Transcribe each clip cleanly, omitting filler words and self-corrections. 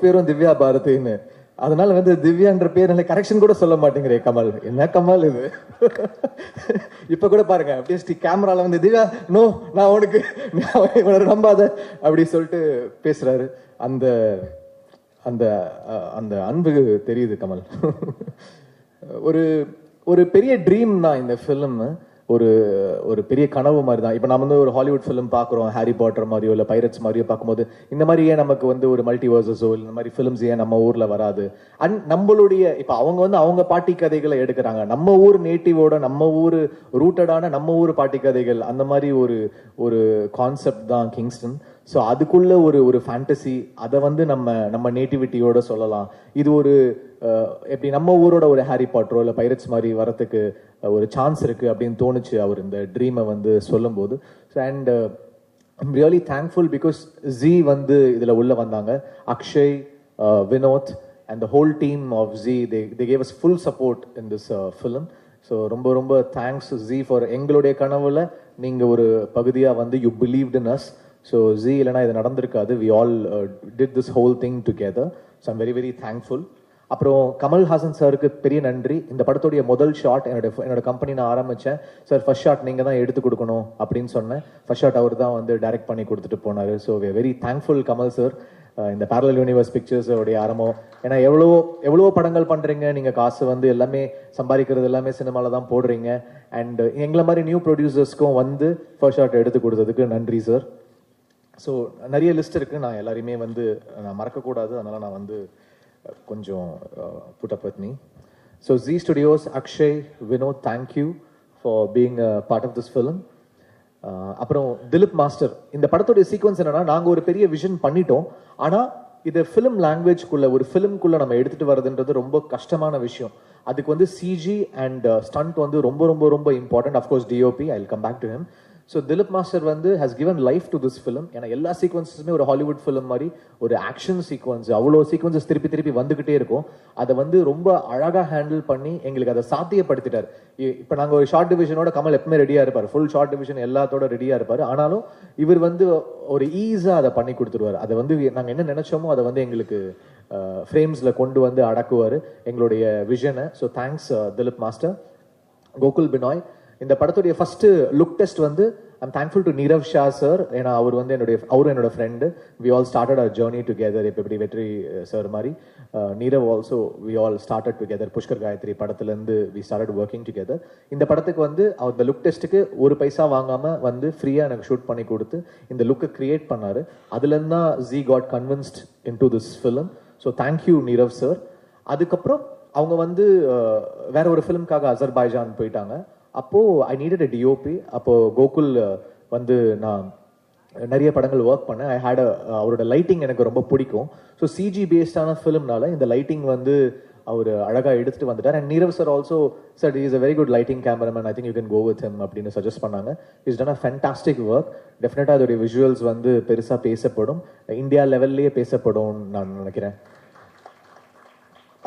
பேரும் திவ்யா பாரதின்னு. அதனால வந்து திவ்யான்ற பேர் கரெக்ஷன் கூட சொல்ல மாட்டேங்கிறே கமல். என்ன கமல் இது? இப்ப கூட பாருங்க அப்படியே கேமரால வந்து திவ்யா நோ நான் உனக்கு நம்பாத அப்படி சொல்லிட்டு பேசுறாரு. அந்த அந்த அந்த அன்பு தெரியுது கமல். ஒரு ஒரு பெரிய ட்ரீம் தான் இந்த ஃபிலிம். ஒரு ஒரு பெரிய கனவு மாதிரி தான். இப்போ நம்ம வந்து ஒரு ஹாலிவுட் ஃபிலிம் பார்க்குறோம், ஹாரி பாட்டர் மாதிரியோ இல்லை பைரட்ஸ் மாதிரியோ பார்க்கும்போது இந்த மாதிரி ஏன் நமக்கு வந்து ஒரு மல்டிவர்சஸோ இல்லை இந்த மாதிரி ஃபிலிம்ஸ் ஏன் நம்ம ஊரில் வராது? அண்ட் நம்மளுடைய இப்போ அவங்க வந்து அவங்க பாட்டி கதைகளை எடுக்கிறாங்க. நம்ம ஊர் நேட்டிவோட நம்ம ஊர் ரூட்டடான நம்ம ஊர் பாட்டி கதைகள் அந்த மாதிரி ஒரு ஒரு கான்செப்ட் தான் கிங்ஸ்டன். ஸோ அதுக்குள்ள ஒரு ஒரு ஃபேண்டசி, அதை வந்து நம்ம நேட்டிவிட்டியோட சொல்லலாம். இது ஒரு எப்படி நம்ம ஊரோட ஒரு ஹாரி பாட்டரோ இல்லை பைரட்ஸ் மாதிரி வரத்துக்கு ஒரு சான்ஸ் இருக்கு அப்படின்னு தோணுச்சு அவர் இந்த ட்ரீமை வந்து சொல்லும் போது. So and I'm really thankful because Zee வந்து இதில் உள்ள வந்தாங்க. Akshay, Vinod and the whole team of Zee they gave us full support in this film. So ரொம்ப ரொம்ப தேங்க்ஸ் ஜி ஃபார் எங்களுடைய கனவுல நீங்கள் ஒரு பகுதியாக வந்து you believed in us. So Zee இல்லைனா இது நடந்திருக்காது. We all did this whole thing together. So I'm very very thankful. அப்புறம் கமல்ஹாசன் சாருக்கு பெரிய நன்றி. இந்த படத்துடைய முதல் ஷாட் என்னோட கம்பெனி நான் ஆரம்பித்தேன். சார் ஃபர்ஸ்ட் ஷாட் நீங்கள் தான் எடுத்து கொடுக்கணும் அப்படின்னு சொன்னேன். ஃபர்ஸ்ட் ஷாட் அவர் தான் வந்து டைரக்ட் பண்ணி கொடுத்துட்டு போனார். So we very thankful Kamal sir. இந்த பேரலல் யூனிவர்ஸ் பிக்சர்ஸோடைய ஆரம்பம். ஏன்னா எவ்வளோ படங்கள் பண்ணுறீங்க, நீங்கள் காசு வந்து எல்லாமே சம்பாதிக்கிறது எல்லாமே சினிமாவில் தான் போடுறீங்க. அண்ட் எங்களை மாதிரி நியூ ப்ரொடியூசர்ஸ்க்கும் வந்து ஃபர்ஸ்ட் ஷாட் எடுத்து கொடுத்ததுக்கு நன்றி சார். ஸோ நிறைய லிஸ்ட் இருக்குது, நான் எல்லாரையுமே வந்து நான் மறக்கக்கூடாது, அதனால் நான் வந்து கொஞ்சம் put up with me. So Z Studios, Akshay, Vinod, thank you for being a part of this film. அப்புறம் திலீப் மாஸ்டர். இந்த படத்துடைய சீக்வன்ஸ் என்னன்னா, நாங்கள் ஒரு பெரிய விஷன் பண்ணிட்டோம், ஆனால் இதை ஃபிலிம் லாங்குவேஜ்குள்ள ஒரு ஃபிலிம்குள்ள நம்ம எடுத்துட்டு வரதுன்றது ரொம்ப கஷ்டமான விஷயம். அதுக்கு வந்து சிஜி அண்ட் ஸ்டண்ட் வந்து ரொம்ப ரொம்ப ரொம்ப important. Of course DOP, I will come back to him. So Dileep master வந்து has given life to this film. ஏன்னா எல்லா சீக்வன்ஸஸுமே ஒரு ஹாலிவுட் ஃபிலிம் மாதிரி ஒரு ஆக்ஷன் சீக்வன்ஸ், அவ்வளோ சீக்வன்ஸஸ் திருப்பி திருப்பி வந்துகிட்டே இருக்கும். அதை வந்து ரொம்ப அழகாக ஹேண்டில் பண்ணி எங்களுக்கு அதை சாத்தியப்படுத்திட்டார். இப்போ நாங்கள் ஒரு ஷார்ட் டிவிஷனோட கமல் எப்பவுமே ரெடியாக இருப்பார், ஃபுல் ஷார்ட் டிவிஷன் எல்லாத்தோட ரெடியாக இருப்பார். ஆனாலும் இவர் வந்து ஒரு ஈஸாக அதை பண்ணி கொடுத்துருவார். அதை வந்து நாங்கள் என்ன நினைச்சோமோ அதை வந்து எங்களுக்கு ஃப்ரேம்ஸில் கொண்டு வந்து அடக்குவார் எங்களுடைய விஷனை. So thanks Dileep master. Gokul Binoy. இந்த படத்துடைய ஃபர்ஸ்ட் லுக் டெஸ்ட் வந்து I'm thankful to Nirav Shah sir. ஏன்னா அவர் வந்து அவரும் என்னோட friend. We all started our journey together. இப்போ எப்படி வெற்றி சார் மாதிரி Nirav also we all started together. Pushkar Gayathri படத்துலேருந்து வி ஸ்டார்டட் ஒர்க்கிங் டுகெதர். இந்த படத்துக்கு வந்து அவர் இந்த லுக் டெஸ்ட்டுக்கு ஒரு பைசா வாங்காமல் வந்து ஃப்ரீயாக எனக்கு ஷூட் பண்ணி கொடுத்து இந்த லுக்கை கிரியேட் பண்ணார். அதுலேருந்து தான் Zee got convinced in to this film. So thank you Nirav sir. அதுக்கப்புறம் அவங்க வந்து வேற ஒரு ஃபிலிம்காக அசர்பைஜான் போயிட்டாங்க. அப்போது ஐ நீடட் அ டிஓபி. அப்போது கோகுல் வந்து நான் நிறைய படங்கள் ஒர்க் பண்ணேன். ஐ ஹேட் அவரோட லைட்டிங் எனக்கு ரொம்ப பிடிக்கும். ஸோ சிஜி பேஸ்டான ஃபிலிம்னால இந்த லைட்டிங் வந்து அவர் அழகாக எடுத்துகிட்டு வந்துட்டார். And Nirav sir also sir is a very good lighting cameraman, I think you can go with him அப்படின்னு சஜஸ்ட் பண்ணாங்க. Is done a fantastic work. டெஃபினட்டாக அதோடைய விஷுவல்ஸ் வந்து பெருசாக பேசப்படும், இந்தியா லெவல்லையே பேசப்படும் நான் நினைக்கிறேன்.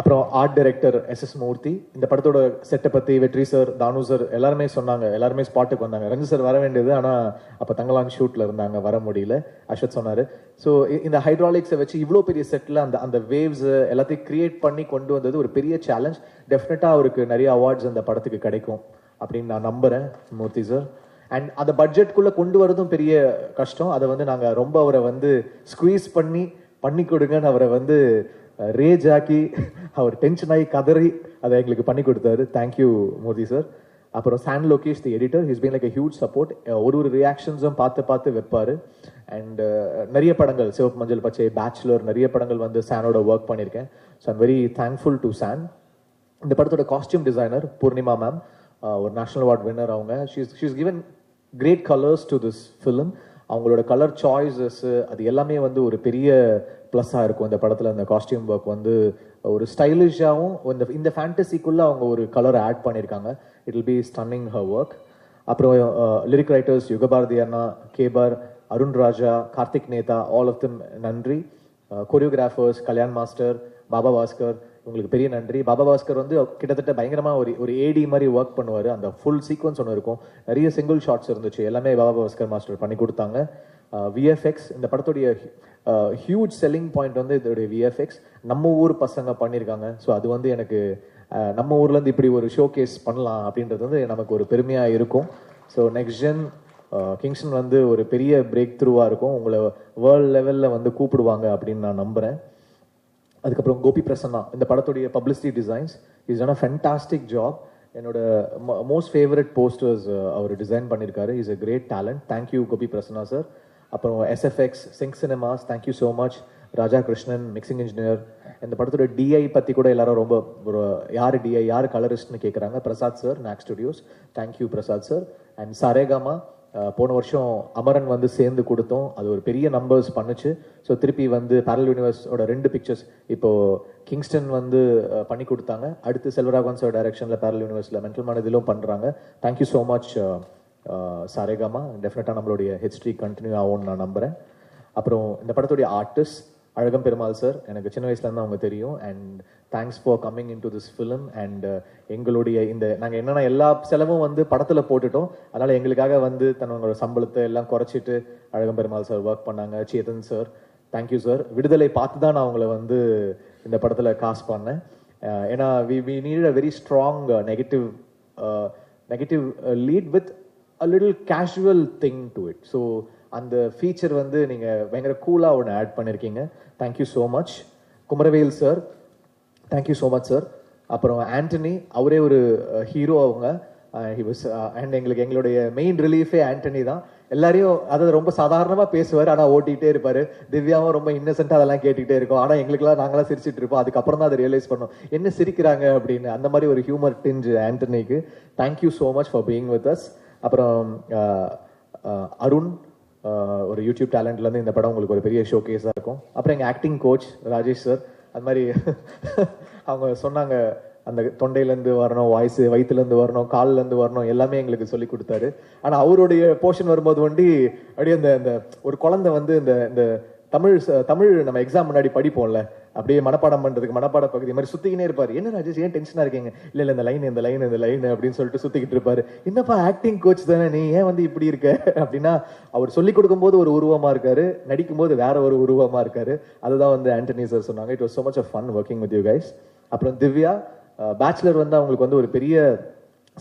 அப்புறம் ஆர்ட் டைரக்டர் எஸ் மூர்த்தி. இந்த படத்தோட செட்டை பற்றி வெற்றி சார், தானு சார் எல்லாருமே சொன்னாங்க. எல்லாருமே ஸ்பாட்டுக்கு வந்தாங்க. ரஞ்சித் சார் வர வேண்டியது, ஆனால் அப்போ தங்கலான் ஷூட்டில் இருந்தாங்க, வர முடியல. அஸ்வத் சொன்னார். ஸோ இந்த ஹைட்ராலிக்ஸை வச்சு இவ்வளோ பெரிய செட்டில் அந்த வேவ்ஸ் எல்லாத்தையும் கிரியேட் பண்ணி கொண்டு வந்தது ஒரு பெரிய சேலஞ்ச். டெஃபினட்டாக அவருக்கு நிறைய அவார்ட்ஸ் அந்த படத்துக்கு கிடைக்கும் அப்படின்னு நான் நம்புகிறேன் மூர்த்தி சார். அண்ட் அந்த பட்ஜெட்குள்ளே கொண்டு வரதும் பெரிய கஷ்டம். அதை வந்து நாங்கள் ரொம்ப அவரை வந்து ஸ்குவீஸ் பண்ணி கொடுங்கன்னு அவரை வந்து ரேஜ் ஆக்கி அவர் டென்ஷன் ஆகி கதறி அதை எங்களுக்கு பண்ணி கொடுத்தாரு. Thank you Murthy sir. அப்புறம் San Lokesh the editor, his been like a huge support. ஒரு ரியாக்ஷன்ஸும் பார்த்து வைப்பார். அண்ட் நிறைய படங்கள், சிவப்பு மஞ்சள் பச்சை, பேச்சுலர், நிறைய படங்கள் வந்து சானோட ஒர்க் பண்ணியிருக்கேன். So I'm very thankful to San. இந்த படத்தோட காஸ்டியூம் டிசைனர் பூர்ணிமா மேம், ஒரு நேஷனல் அவார்ட் வின்னர். அவங்க she's given great colours to this film. அவங்களோட கலர் சாய்ஸஸ் அது எல்லாமே வந்து ஒரு பெரிய ப்ளஸ்ஸாக இருக்கும் இந்த படத்தில். அந்த காஸ்டியூம் ஒர்க் வந்து ஒரு ஸ்டைலிஷாகவும் இந்த ஃபேண்டசிக்குள்ளே அவங்க ஒரு கலரை ஆட் பண்ணியிருக்காங்க. It will be stunning her work. அப்புறம் லிரிக் ரைட்டர்ஸ் யுகபாரதி அண்ணா, கேபார், Arun Raja, Karthik Netha, all of them நன்றி. கொரியோகிராஃபர்ஸ் கல்யாண் மாஸ்டர், பாபா பாஸ்கர், உங்களுக்கு பெரிய நன்றி. பாபா பாஸ்கர் வந்து கிட்டத்தட்ட பயங்கரமாக ஒரு ஏடி மாதிரி ஒர்க் பண்ணுவார். அந்த ஃபுல் சீக்வன்ஸ் ஒன்று இருக்கும், நிறைய சிங்கிள் ஷாட்ஸ் இருந்துச்சு, எல்லாமே பாபா பாஸ்கர் மாஸ்டர் பண்ணி கொடுத்தாங்க. விஎஃப்எக்ஸ் இந்த படத்துடைய ஹியூஜ் செல்லிங் பாயிண்ட் வந்து இதோடைய விஎஃப்எக்ஸ் நம்ம ஊர் பசங்க பண்ணியிருக்காங்க. ஸோ அது வந்து எனக்கு நம்ம ஊர்லேருந்து இப்படி ஒரு ஷோ கேஸ் பண்ணலாம் அப்படின்றது வந்து நமக்கு ஒரு பெருமையாக இருக்கும். ஸோ நெக்ஸ்ட் ஜென் கிங்ஸ்டன் வந்து ஒரு பெரிய பிரேக் த்ரூவாக இருக்கும், உங்களை வேர்ல்டு லெவலில் வந்து கூப்பிடுவாங்க அப்படின்னு நான் நம்புகிறேன். அதுக்கப்புறம் கோபி பிரசன்னா இந்த படத்துடைய publicity designs is done a fantastic job. என்னோட மோஸ்ட் ஃபேவரட் போஸ்டர்ஸ் அவர் டிசைன் பண்ணியிருக்காரு. Is a great talent. Thank you Gopi Prasanna sir. அப்புறம் SFX Sync Cinemas, thank you so much. Raja Krishnan mixing engineer. இந்த படத்தோட டிஐ பற்றி கூட எல்லாரும் ரொம்ப ஒரு யார் டிஐ யார் கலரிஸ்ட்னு கேட்குறாங்க. Prasad sir, knock studios, thank you Prasad sir. And Saregama போன வருஷம் அமரன் வந்து சேர்ந்து கொடுத்தோம், அது ஒரு பெரிய நம்பர்ஸ் பண்ணுச்சு. ஸோ திருப்பி வந்து பேரல் யூனிவர்ஸோட 2 பிக்சர்ஸ் இப்போ கிங்ஸ்டன் வந்து பண்ணி கொடுத்தாங்க. அடுத்து செல்வராகவன் சார் டைரக்ஷனில் பேரல் யூனிவர்ஸில் மென்டல் மனதிலும் பண்ணுறாங்க. Thank you so much Saregama. டெஃபினட்டாக நம்மளுடைய ஹிஸ்ட்ரி கண்டினியூ ஆகும்னு நான் நம்புகிறேன். அப்புறம் இந்த படத்துடைய ஆர்டிஸ்ட் அழகம் பெருமாள் சார், எனக்கு சின்ன வயசுலேருந்து அவங்க தெரியும். And thanks for coming in to this film. And எங்களுடைய இந்த நாங்கள் என்னென்னா எல்லா செலவும் வந்து படத்தில் போட்டுட்டோம், அதனால் எங்களுக்காக வந்து தன்னோட சம்பளத்தை எல்லாம் குறைச்சிட்டு அழகம் பெருமாள் சார் ஒர்க் பண்ணாங்க. Chetan sir, thank you sir. விடுதலை பார்த்து தான் நான் அவங்கள வந்து இந்த படத்தில் காஸ்ட் பண்ணேன். ஏன்னா we need a very strong negative lead with a little casual thing to it. So அந்த ஃபீச்சர் வந்து நீங்கள் பயங்கர கூலாக ஒன்று ஆட் பண்ணியிருக்கீங்க. Thank you so much. Kumaravel sir, thank you so much sir. அப்புறம் ஆண்டனி, அவரே ஒரு ஹீரோ அவங்க. அண்ட் எங்களுடைய மெயின் ரிலீஃபே ஆண்டனி தான். எல்லாரையும் அதாவது ரொம்ப சாதாரணமாக பேசுவார், ஆனால் ஓட்டிகிட்டே இருப்பார். திவ்யாவும் ரொம்ப இன்னசென்ட்டாக அதெல்லாம் கேட்டுக்கிட்டே இருக்கும். ஆனால் எங்களுக்குலாம் நாங்களாம் சிரிச்சிட்டு இருப்போம். அதுக்கப்புறம் தான் அதை ரியலைஸ் பண்ணோம் என்ன சிரிக்கிறாங்க அப்படின்னு. அந்த மாதிரி ஒரு ஹியூமர் டிஞ்சு ஆண்டனிக்கு. Thank you so much for being with us. அப்புறம் அருண், ஒரு யூடியூப் டேலண்ட்லேருந்து இந்த படம் உங்களுக்கு ஒரு பெரிய ஷோ கேஸாக இருக்கும். அப்புறம் எங்கள் ஆக்டிங் கோச் ராஜேஷ் சார், அது மாதிரி அவங்க சொன்னாங்க அந்த தொண்டையிலேருந்து வரணும், வாய்ஸ் வயிற்றுலேருந்து வரணும், கால்லேருந்து வரணும், எல்லாமே எங்களுக்கு சொல்லி கொடுத்தாரு. ஆனால் அவருடைய போர்ஷன் வரும்போது வண்டி அப்படியே அந்த ஒரு குழந்தை வந்து இந்த தமிழ் நம்ம எக்ஸாம் முன்னாடி படிப்போம்ல, அப்படியே மனப்பாடம் பண்ணுறதுக்கு மனப்பாட பகுதி மாதிரி சுற்றிக்கினே இருப்பார். என்ன ராஜேஷ் ஏன் டென்ஷனாக இருக்கீங்க? இல்லை இந்த லைன் அப்படின்னு சொல்லிட்டு சுற்றிக்கிட்டு இருப்பாரு. என்னப்பா ஆக்டிங் கோச் தானே நீ, ஏன் வந்து இப்படி இருக்க அப்படின்னா, அவர் சொல்லிக் கொடுக்கும்போது ஒரு உருவமாக இருக்காரு, நடிக்கும்போது வேற ஒரு உருவமாக இருக்காரு. அதுதான் வந்து ஆண்டனி சார் சொன்னாங்க. It was so much of fun working with you guys. அப்புறம் திவ்யா பேச்சுலர் வந்து அவங்களுக்கு வந்து ஒரு பெரிய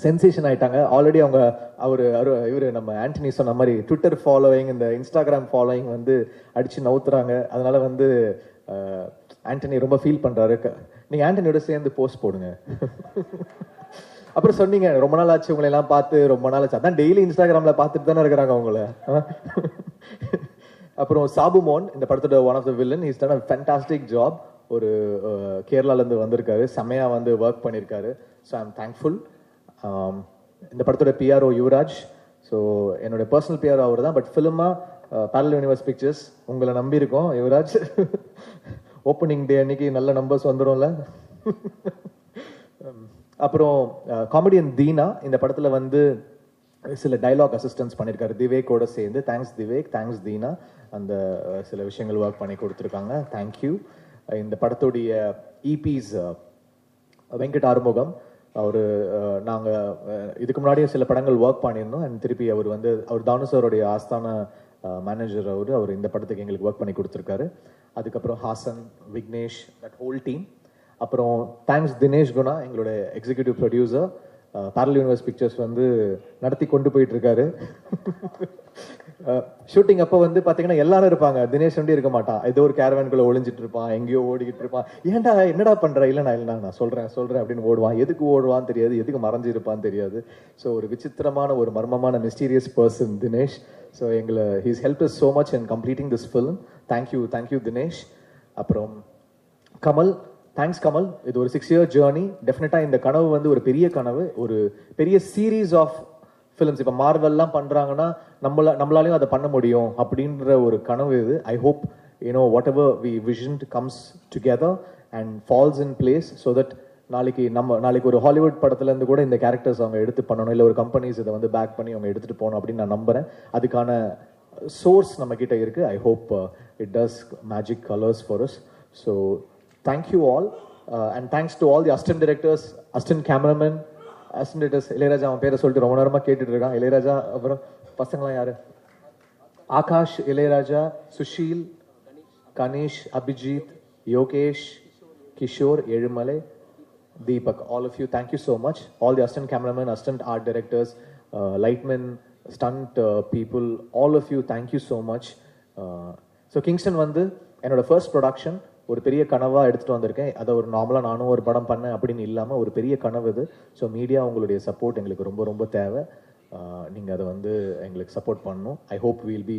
சென்சேஷன் ஆயிட்டாங்க. ஆல்ரெடி அவங்க இவர் நம்ம ஆண்டனி சொன்ன மாதிரி ட்விட்டர் ஃபாலோயிங், இந்த இன்ஸ்டாகிராம் ஃபாலோயிங் வந்து அடிச்சு நவுத்துறாங்க. அதனால வந்து ஆண்டனி ரொம்ப ஃபீல் பண்றாரு. நீங்க ஆண்டனியோட சேர்ந்து போஸ்ட் போடுங்க. அப்புறம் சொன்னீங்க ரொம்ப நாள் ஆச்சு உங்களை எல்லாம் பார்த்து, ரொம்ப நாள் ஆச்சு. அதான் டெய்லி இன்ஸ்டாகிராம்ல பார்த்துட்டு தானே இருக்கிறாங்க அவங்கள. அப்புறம் சாபு மோன், இந்த படத்தோட one of the villain, is done a fantastic job. ஒரு கேரளாலேருந்து வந்திருக்காரு, செம்மையா வந்து ஒர்க் பண்ணியிருக்காரு. So I am thankful. இந்த படத்தோட பிஆர்ஓ யுவராஜ். ஸோ என்னோட பர்சனல் பிஆர்ஓ அவர் தான், பட் ஃபிலிமா பேரல் யூனிவர்ஸ் பிக்சர்ஸ் உங்களை நம்பி இருக்கோம் யுவராஜ். ஓப்பனிங் டே அன்னைக்கு நல்ல நம்பர்ஸ் வந்துடும்ல. அப்புறம் காமெடியன் தீனா இந்த படத்துல வந்து சில டைலாக் அசிஸ்டன்ஸ் பண்ணியிருக்காரு திவேக்கோட சேர்ந்து. Thanks Dhivek, thanks Dheena. அந்த சில விஷயங்கள் ஒர்க் பண்ணி கொடுத்துருக்காங்க. தேங்க்யூ. இந்த படத்துடைய இபிஸ் வெங்கட் ஆறுமுகம், நாங்கள் இதுக்கு முன்னாடியே சில படங்கள் ஒர்க் பண்ணியிருந்தோம். அண்ட் திருப்பி அவர் தானு சாருடைய ஆஸ்தான மேனேஜர். அவர் இந்த படத்துக்கு எங்களுக்கு ஒர்க் பண்ணி கொடுத்துருக்காரு. அதுக்கப்புறம் Hasan, Vignesh, that whole team. அப்புறம் தேங்க்ஸ் தினேஷ் குணா, எங்களோட executive producer. Parallel Universe Pictures வந்து நடத்தி கொண்டு போயிட்டு இருக்காரு. ஷூட்டிங் அப்போ வந்து பார்த்தீங்கன்னா எல்லாரும் இருப்பாங்க, தினேஷ் வந்து இருக்க மாட்டான். ஏதோ ஒரு கேரவான்குள்ள ஒளிஞ்சிட்டு இருப்பான், எங்கேயோ ஓடிக்கிட்டு இருப்பான். ஏன்டா என்னடா பண்ற? இல்லைண்ணா நான் சொல்றேன் அப்படின்னு ஓடுவான். எதுக்கு ஓடுவான்னு தெரியாது, எதுக்கு மறைஞ்சு இருப்பான்னு தெரியாது. ஸோ ஒரு விசித்திரமான ஒரு மர்மமான mysterious person Dinesh. So he's help is so much in completing this film. Thank you Dinesh. அப்புறம் கமல், தேங்க்ஸ் கமல். இது ஒரு 6 year ஜேர்னி. டெஃபினட்டா இந்த கனவு வந்து ஒரு பெரிய கனவு, ஒரு பெரிய சீரீஸ் ஆஃப் ஃபிலிம்ஸ். இப்போ மார்வெல்லாம் பண்றாங்கன்னா நம்மளாலையும் அதை பண்ண முடியும் அப்படின்ற ஒரு கனவு இது. I hope whatever we vision comes together and falls in place, so that நாளைக்கு ஒரு ஹாலிவுட் படத்துல இருந்து கூட இந்த கேரக்டர்ஸ் அவங்க எடுத்து பண்ணணும், இல்லை ஒரு கம்பெனிஸ் இதை வந்து பேக் பண்ணி அவங்க எடுத்துட்டு போகணும் அப்படின்னு நான் நம்புறேன். அதுக்கான சோர்ஸ் நம்ம கிட்ட இருக்கு. I hope it does magic colours for us. So thank you all and thanks to all the assistant directors, assistant cameraman, assistant directors. Ilaiyaraaja அவன் பேரை சொல்லிட்டு ரொம்ப நேரமா கேட்டுட்டு இருக்கான். இளையராஜா. அப்புறம் பசங்களாம் யாரு? Akash, Ilaiyaraaja, Sushil, Ganesh, Abhijit, Yogesh, Kishore, Ezhumalai, Deepak, all of you, thank you so much. All the assistant cameramen, assistant art directors, lightmen, stunt people, all of you, thank you so much. So Kingston வந்து என்னோட ஃபர்ஸ்ட் ப்ரொடக்ஷன் ஒரு பெரிய கனவாக எடுத்துகிட்டு வந்திருக்கேன். அதை ஒரு நார்மலாக நானும் ஒரு படம் பண்ணேன் அப்படின்னு இல்லாமல் ஒரு பெரிய கனவு இது. ஸோ மீடியா உங்களுடைய சப்போர்ட் எங்களுக்கு ரொம்ப ரொம்ப தேவை. நீங்கள் அதை வந்து எங்களுக்கு சப்போர்ட் பண்ணணும். I hope we'll be